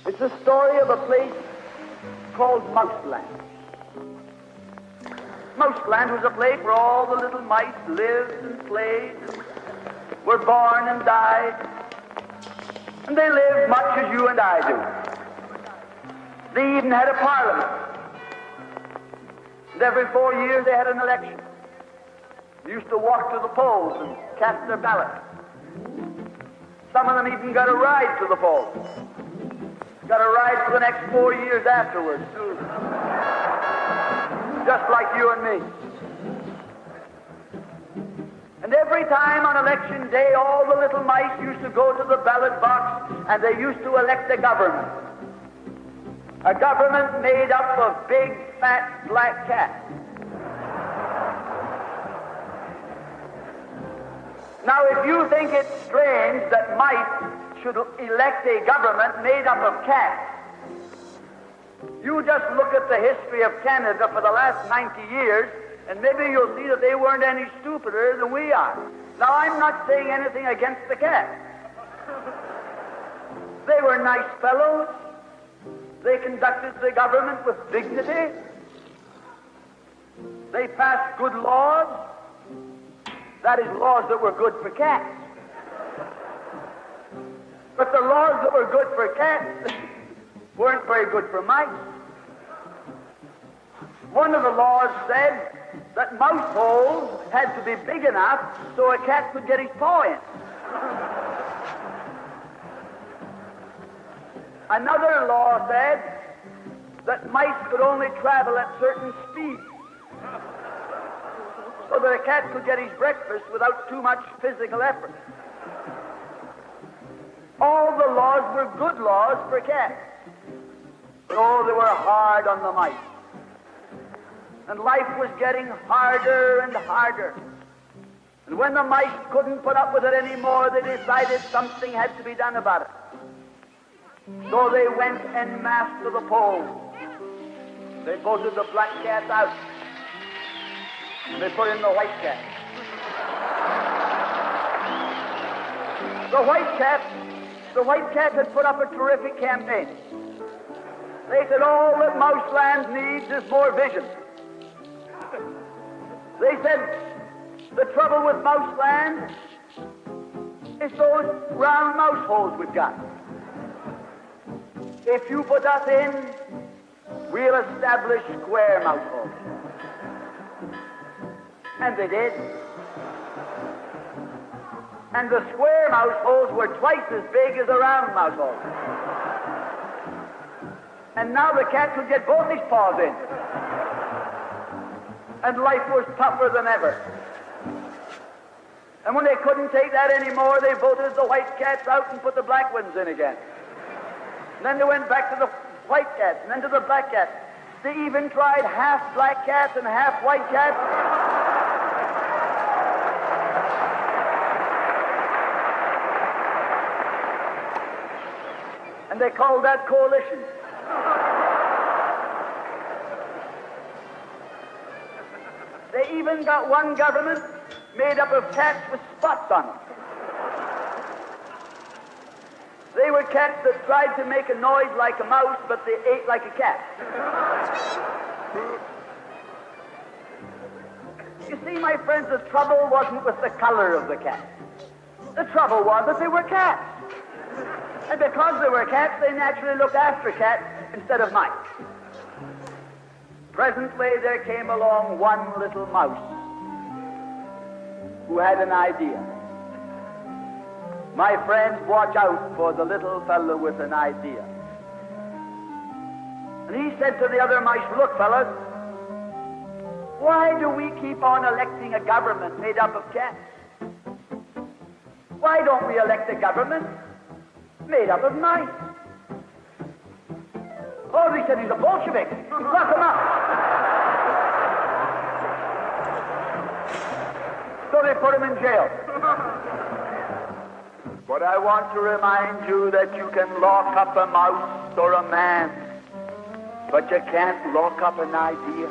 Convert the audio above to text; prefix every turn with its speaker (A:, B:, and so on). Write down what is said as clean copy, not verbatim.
A: It's the story of a place called Mouseland. Mouseland was a place where all the little mice lived and played, and were born and died, and they lived much as you and I do. They even had a parliament, and every 4 years they had an election. They used to walk to the polls and cast their ballot. Some of them even got a ride to the polls. Got a ride for the next 4 years afterwards, too. Just like you and me. And every time on election day, all the little mice used to go to the ballot box and they used to elect a government. A government made up of big, fat, black cats. Now, if you think it's strange that mice should elect a government made up of cats, you just look at the history of Canada for the last 90 years, and maybe you'll see that they weren't any stupider than we are. Now, I'm not saying anything against the cats. They were nice fellows. They conducted the government with dignity. They passed good laws. That is, laws that were good for cats. But the laws that were good for cats weren't very good for mice. One of the laws said that mouse holes had to be big enough so a cat could get his paw in. Another law said that mice could only travel at certain speeds so that a cat could get his breakfast without too much physical effort. All the laws were good laws for cats. But oh, they were hard on the mice. And life was getting harder and harder. And when the mice couldn't put up with it anymore, they decided something had to be done about it. So they went en masse to the polls. They voted the black cats out. And they put in the white cat. The white cat had put up a terrific campaign. They said all that Mouseland needs is more vision. They said the trouble with Mouseland is those round mouse holes we've got. If you put us in, we'll establish square mouse holes. And they did. And the square mouse holes were twice as big as the round mouse holes. And now the cat could get both his paws in. And life was tougher than ever. And when they couldn't take that anymore, they voted the white cats out and put the black ones in again. And then they went back to the white cats and then to the black cats. They even tried half black cats and half white cats. And they called that coalition. They even got one government made up of cats with spots on them. They were cats that tried to make a noise like a mouse, but they ate like a cat. You see, my friends, the trouble wasn't with the color of the cat. The trouble was that they were cats. And because they were cats, they naturally looked after cats instead of mice. Presently, there came along one little mouse who had an idea. My friends, watch out for the little fellow with an idea. And he said to the other mice, look, fellas, why do we keep on electing a government made up of cats? Why don't we elect a government made up of mice? Oh, they said he's a Bolshevik. Lock him up. So they put him in jail. But I want to remind you that you can lock up a mouse or a man, but you can't lock up an idea.